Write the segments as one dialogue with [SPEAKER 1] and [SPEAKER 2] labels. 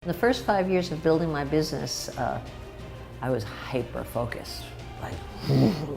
[SPEAKER 1] In the first 5 years of building my business, I was hyper-focused, like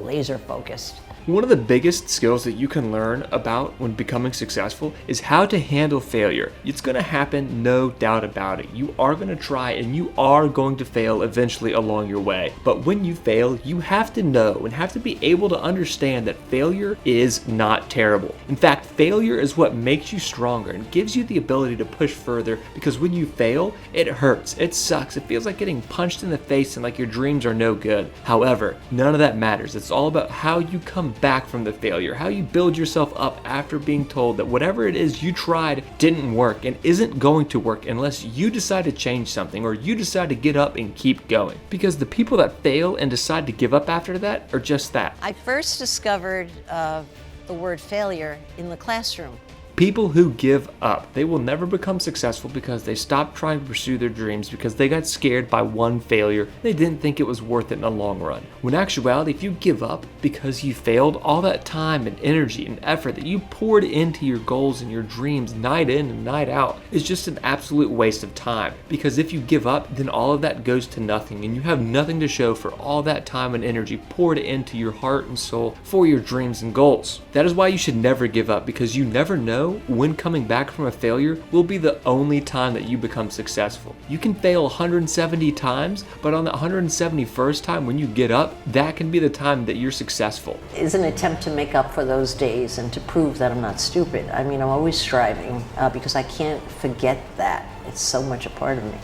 [SPEAKER 1] laser focused.
[SPEAKER 2] One of the biggest skills that you can learn about when becoming successful is how to handle failure. It's going to happen, no doubt about it. You are going to try and you are going to fail eventually along your way. But when you fail, you have to know and have to be able to understand that failure is not terrible. In fact, failure is what makes you stronger and gives you the ability to push further, because when you fail, it hurts, it sucks, it feels like getting punched in the face and like your dreams are no good. However, none of that matters. It's all about how you come back from the failure, how you build yourself up after being told that whatever it is you tried didn't work and isn't going to work unless you decide to change something or you decide to get up and keep going. Because the people that fail and decide to give up after that are just that.
[SPEAKER 1] I first discovered the word failure in the classroom.
[SPEAKER 2] People who give up, they will never become successful because they stopped trying to pursue their dreams because they got scared by one failure. They didn't think it was worth it in the long run. When in actuality, if you give up because you failed, all that time and energy and effort that you poured into your goals and your dreams night in and night out is just an absolute waste of time. Because if you give up, then all of that goes to nothing and you have nothing to show for all that time and energy poured into your heart and soul for your dreams and goals. That is why you should never give up, because you never know when coming back from a failure will be the only time that you become successful. You can fail 170 times, but on the 171st time when you get up, that can be the time that you're successful.
[SPEAKER 1] It's an attempt to make up for those days and to prove that I'm not stupid. I mean, I'm always striving because I can't forget that. It's so much a part of me.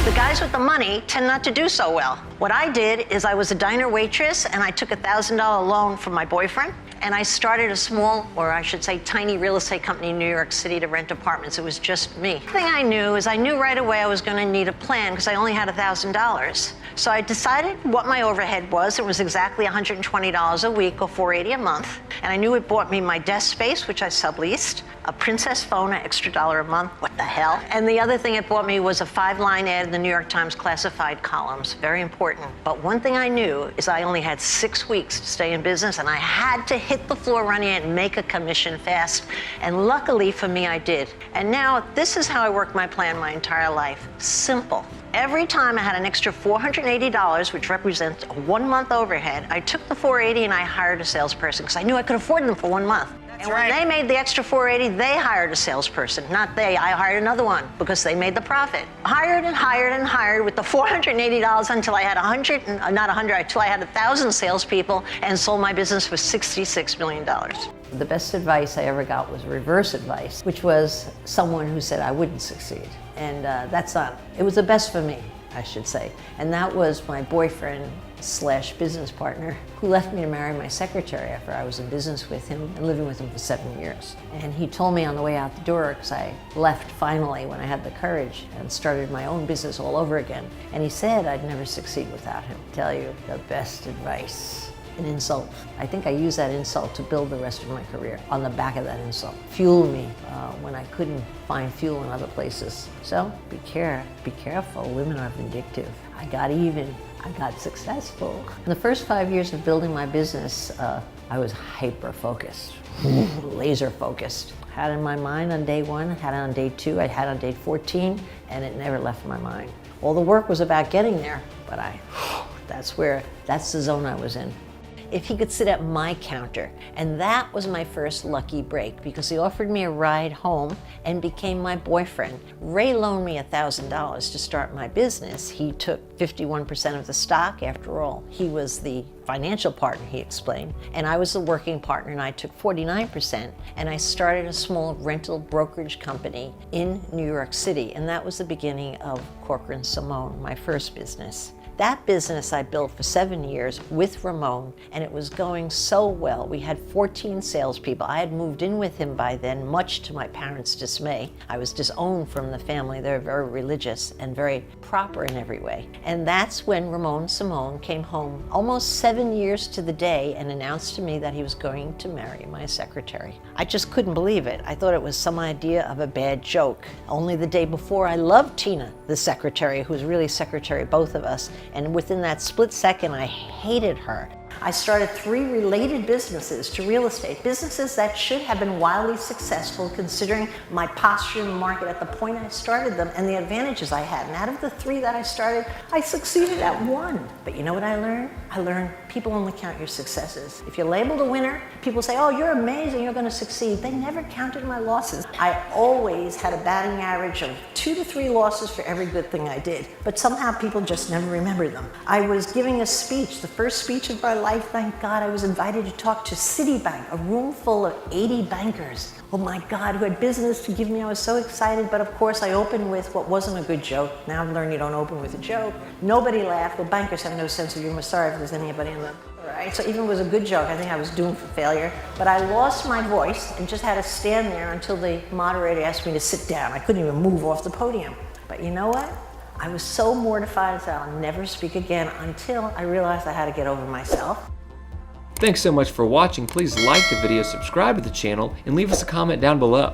[SPEAKER 1] The guys with the money tend not to do so well. What I did is I was a diner waitress and I took a $1,000 loan from my boyfriend and I started a small, or I should say tiny, real estate company in New York City to rent apartments. It was just me. The thing I knew is I knew right away I was going to need a plan because I only had $1,000. So I decided what my overhead was. It was exactly $120 a week or $480 a month. And I knew it bought me my desk space, which I subleased, a Princess phone, an extra $1 a month. What the hell? And the other thing it bought me was a 5-line ad in the New York Times classified columns. Very important. But one thing I knew is I only had 6 weeks to stay in business and I had to hit the floor running and make a commission fast. And luckily for me, I did. And now this is how I worked my plan my entire life. Simple. Every time I had an extra $480, which represents a 1-month overhead, I took the $480 and I hired a salesperson because I knew I could afford them for 1 month. And when they made the extra $480, they hired a salesperson. Not they, I hired another one because they made the profit. Hired and hired and hired with the $480 until I had until I had 1,000 salespeople and sold my business for $66 million. The best advice I ever got was reverse advice, which was someone who said I wouldn't succeed. And it was the best for me, I should say. And that was my boyfriend / business partner, who left me to marry my secretary after I was in business with him and living with him for 7 years. And he told me on the way out the door, because I left finally when I had the courage and started my own business all over again. And he said I'd never succeed without him. I tell you, the best advice. An insult. I think I used that insult to build the rest of my career on the back of that insult. Fuel me when I couldn't find fuel in other places. So be careful. Women are vindictive. I got even. I got successful. In the first 5 years of building my business, I was hyper-focused, laser-focused. Had it in my mind on day 1, had it on day 2, I had it on day 14, and it never left my mind. All the work was about getting there, but that's the zone I was in. If he could sit at my counter. And that was my first lucky break because he offered me a ride home and became my boyfriend. Ray loaned me $1,000 to start my business. He took 51% of the stock. After all, he was the financial partner, he explained, and I was the working partner and I took 49%, and I started a small rental brokerage company in New York City, and that was the beginning of Corcoran Simone, my first business. That business I built for 7 years with Ramon, and it was going so well. We had 14 salespeople. I had moved in with him by then, much to my parents' dismay. I was disowned from the family. They're very religious and very proper in every way. And that's when Ramon Simone came home almost 7 years to the day and announced to me that he was going to marry my secretary. I just couldn't believe it. I thought it was some idea of a bad joke. Only the day before, I loved Tina, the secretary, who was really secretary, both of us. And within that split second, I hated her. I started 3 related businesses to real estate, businesses that should have been wildly successful considering my posture in the market at the point I started them and the advantages I had. And out of the 3 that I started, I succeeded at 1. But you know what I learned? I learned people only count your successes. If you're labeled a winner, people say, oh, you're amazing, you're going to succeed. They never counted my losses. I always had a batting average of 2 to 3 losses for every good thing I did. But somehow people just never remember them. I was giving a speech, the first speech of my life, thank God. I was invited to talk to Citibank, a room full of 80 bankers. Oh my God, who had business to give me. I was so excited, but of course I opened with what wasn't a good joke. Now I've learned you don't open with a joke. Nobody laughed. Well, bankers have no sense of humor. Sorry if there's anybody in them. Right? So even if it was a good joke, I think I was doomed for failure. But I lost my voice and just had to stand there until the moderator asked me to sit down. I couldn't even move off the podium. But you know what? I was so mortified that I'll never speak again until I realized I had to get over myself.
[SPEAKER 2] Thanks so much for watching. Please like the video, subscribe to the channel, and leave us a comment down below.